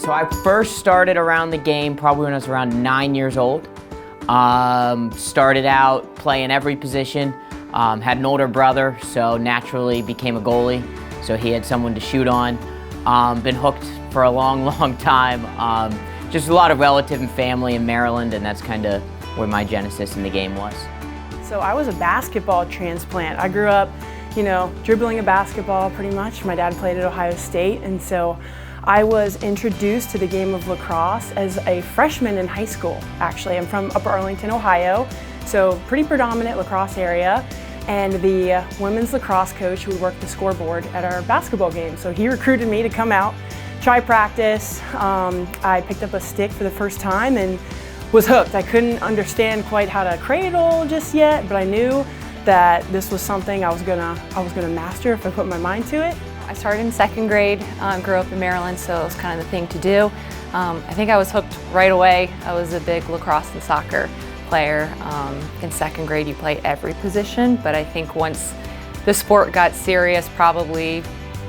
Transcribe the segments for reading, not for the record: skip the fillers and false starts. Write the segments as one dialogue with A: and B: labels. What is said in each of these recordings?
A: So I first started around the game probably when I was around 9 years old. Started out playing every position. Had an older brother, so naturally became a goalie. So he had someone to shoot on. Been hooked for a long, long time. Just a lot of relative and family in Maryland, and that's kind of where my genesis in the game was.
B: So I was a basketball transplant. I grew up, dribbling a basketball pretty much. My dad played at Ohio State, and so I was introduced to the game of lacrosse as a freshman in high school, actually. I'm from Upper Arlington, Ohio, so pretty predominant lacrosse area. And the women's lacrosse coach would work the scoreboard at our basketball game. So he recruited me to come out, try practice. I picked up a stick for the first time and was hooked. I couldn't understand quite how to cradle just yet, but I knew that this was something I was gonna master if I put my mind to it.
C: I started in second grade, grew up in Maryland, so it was kind of the thing to do. I think I was hooked right away. I was a big lacrosse and soccer player. In second grade you play every position, but I think once the sport got serious, probably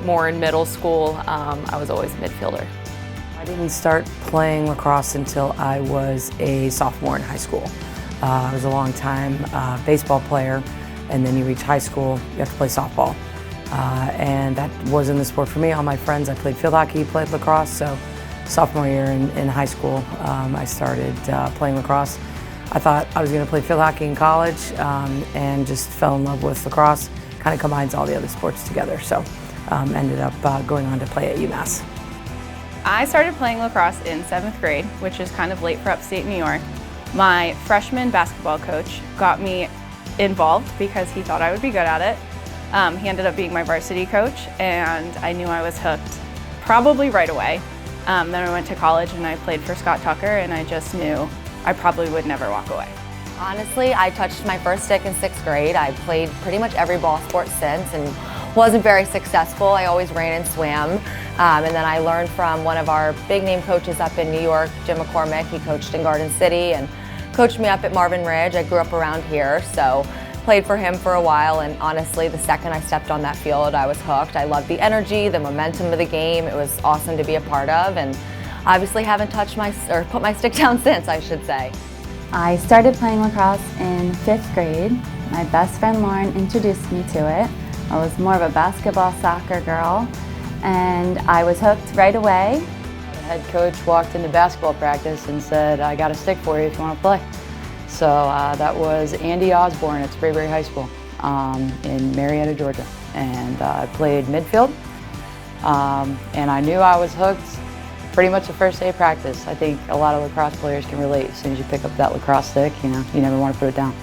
C: more in middle school, I was always a midfielder.
D: I didn't start playing lacrosse until I was a sophomore in high school. I was a long time baseball player, and then you reach high school, you have to play softball. And that wasn't the sport for me. All my friends, I played field hockey, played lacrosse, so sophomore year in high school, I started playing lacrosse. I thought I was going to play field hockey in college and just fell in love with lacrosse. Kind of combines all the other sports together, so ended up going on to play at UMass.
E: I started playing lacrosse in 7th grade, which is kind of late for upstate New York. My freshman basketball coach got me involved because he thought I would be good at it. He ended up being my varsity coach, and I knew I was hooked probably right away. Then I went to college and I played for Scott Tucker, and I just knew I probably would never walk away.
F: Honestly, I touched my first stick in 6th grade. I played pretty much every ball sport since and wasn't very successful. I always ran and swam. And then I learned from one of our big name coaches up in New York, Jim McCormick. He coached in Garden City and coached me up at Marvin Ridge. I grew up around here, so played for him for a while, and honestly, the second I stepped on that field, I was hooked. I loved the energy, the momentum of the game. It was awesome to be a part of, and obviously haven't put my stick down since, I should say.
G: I started playing lacrosse in 5th grade. My best friend Lauren introduced me to it. I was more of a basketball soccer girl, and I was hooked right away.
H: The head coach walked into basketball practice and said, "I got a stick for you if you want to play." So that was Andy Osborne at Sprayberry High School in Marietta, Georgia. And I played midfield, and I knew I was hooked pretty much the first day of practice. I think a lot of lacrosse players can relate. As soon as you pick up that lacrosse stick, you never want to put it down.